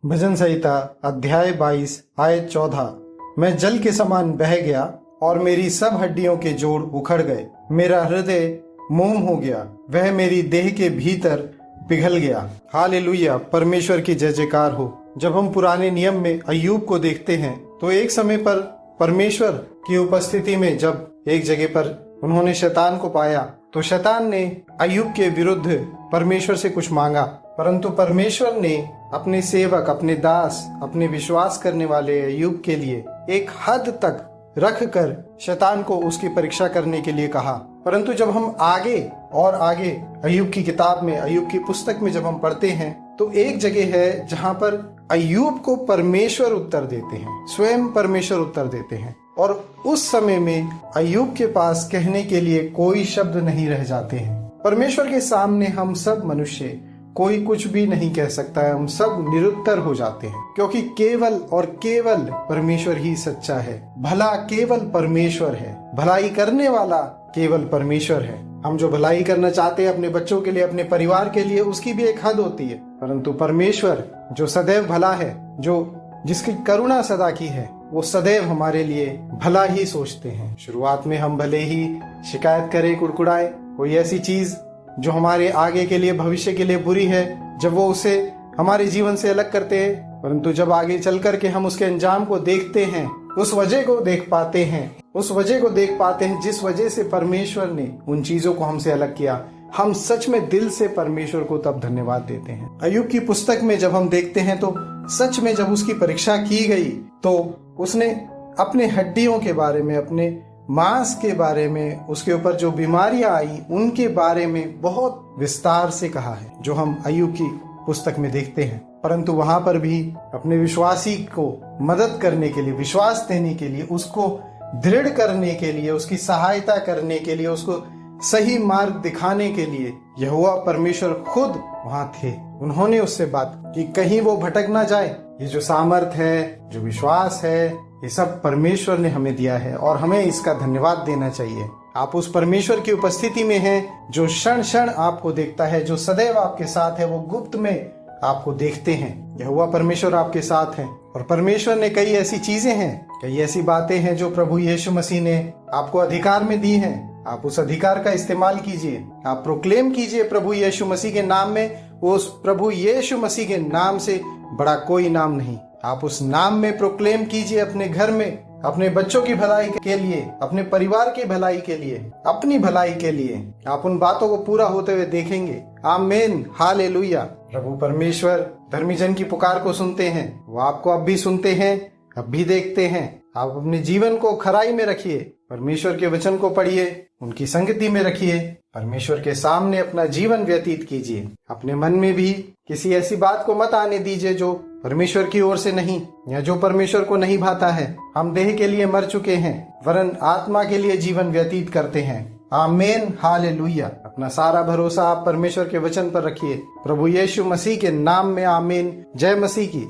भजन संहिता अध्याय 22 आयत 14। मैं जल के समान बह गया और मेरी सब हड्डियों के जोड़ उखड़ गए। मेरा हृदय मोम हो गया, वह मेरी देह के भीतर पिघल गया। हालेलुया, परमेश्वर की जय जयकार हो। जब हम पुराने नियम में अय्यूब को देखते हैं तो एक समय पर परमेश्वर की उपस्थिति में जब एक जगह पर उन्होंने शैतान को पाया तो शैतान ने अय्यूब के विरुद्ध परमेश्वर से कुछ मांगा, परंतु परमेश्वर ने अपने सेवक, अपने दास, अपने विश्वास करने वाले अय्यूब के लिए एक हद तक रख कर शैतान को उसकी परीक्षा करने के लिए कहा। परंतु जब हम आगे और आगे अय्यूब की किताब में, अय्यूब की पुस्तक में जब हम पढ़ते हैं तो एक जगह है जहां पर अय्यूब को परमेश्वर उत्तर देते हैं, स्वयं परमेश्वर उत्तर देते हैं। और उस समय में अय्यूब के पास कहने के लिए कोई शब्द नहीं रह जाते हैं। परमेश्वर के सामने हम सब मनुष्य कोई कुछ भी नहीं कह सकता है, हम सब निरुत्तर हो जाते हैं, क्योंकि केवल और केवल परमेश्वर ही सच्चा है। भला केवल परमेश्वर है, भलाई करने वाला केवल परमेश्वर है। हम जो भलाई करना चाहते हैं अपने बच्चों के लिए, अपने परिवार के लिए, उसकी भी एक हद होती है, परंतु परमेश्वर जो सदैव भला है, जो जिसकी करुणा सदा की है, वो सदैव हमारे लिए भला ही सोचते हैं। शुरुआत में हम भले ही शिकायत करें, कुड़कुड़ाए, कोई ऐसी चीज जो हमारे आगे के लिए, भविष्य के लिए बुरी है, जब वो उसे हमारे जीवन से अलग करते हैं, परंतु जब आगे चल करके हम उसके अंजाम को देखते हैं, उस वजह को देख पाते हैं, उस वजह को देख पाते हैं जिस वजह से परमेश्वर ने उन चीजों को हमसे अलग किया, हम सच में दिल से परमेश्वर को तब धन्यवाद देते हैं। अय्यूब की पुस्तक में जब हम देखते हैं तो सच में जब उसकी परीक्षा की गई तो उसने अपने हड्डियों के बारे में, अपने मांस के बारे में, उसके ऊपर जो बीमारियां आई उनके बारे में बहुत विस्तार से कहा है, जो हम अय्यूब की पुस्तक में देखते हैं। परंतु वहां पर भी अपने विश्वासी को मदद करने के लिए, विश्वास देने के लिए, उसको दृढ़ करने के लिए, उसकी सहायता करने के लिए, उसको सही मार्ग दिखाने के लिए यहोवा परमेश्वर खुद वहां थे। उन्होंने उससे बात की कहीं वो भटक ना जाए। ये जो सामर्थ है, जो विश्वास है, ये सब परमेश्वर ने हमें दिया है और हमें इसका धन्यवाद देना चाहिए। आप उस परमेश्वर की उपस्थिति में हैं जो क्षण क्षण आपको देखता है, जो सदैव आपके साथ है, वो गुप्त में आपको देखते हैं। यहोवा परमेश्वर आपके साथ है और परमेश्वर ने कई ऐसी चीजें हैं, कई ऐसी बातें हैं जो प्रभु यीशु मसीह ने आपको अधिकार में दी हैं। आप उस अधिकार का इस्तेमाल कीजिए, आप प्रोक्लेम कीजिए प्रभु यीशु मसीह के नाम में। उस प्रभु यीशु मसीह के नाम से बड़ा कोई नाम नहीं। आप उस नाम में प्रोक्लेम कीजिए अपने घर में, अपने बच्चों की भलाई के लिए, अपने परिवार की भलाई के लिए, अपनी भलाई के लिए। आप उन बातों को पूरा होते हुए देखेंगे। आमीन, हालेलुया। प्रभु परमेश्वर धर्मी जन की पुकार को सुनते हैं, वो आपको अब भी सुनते हैं, अब भी देखते हैं। आप अपने जीवन को खराई में रखिए, परमेश्वर के वचन को पढ़िए, उनकी संगति में रखिए, परमेश्वर के सामने अपना जीवन व्यतीत कीजिए। अपने मन में भी किसी ऐसी बात को मत आने दीजिए जो परमेश्वर की ओर से नहीं, या जो परमेश्वर को नहीं भाता है। हम देह के लिए मर चुके हैं, वरन आत्मा के लिए जीवन व्यतीत करते हैं। आमीन, हालेलुया। अपना सारा भरोसा आप परमेश्वर के वचन पर रखिए, प्रभु यीशु मसीह के नाम में। आमीन। जय मसीह की।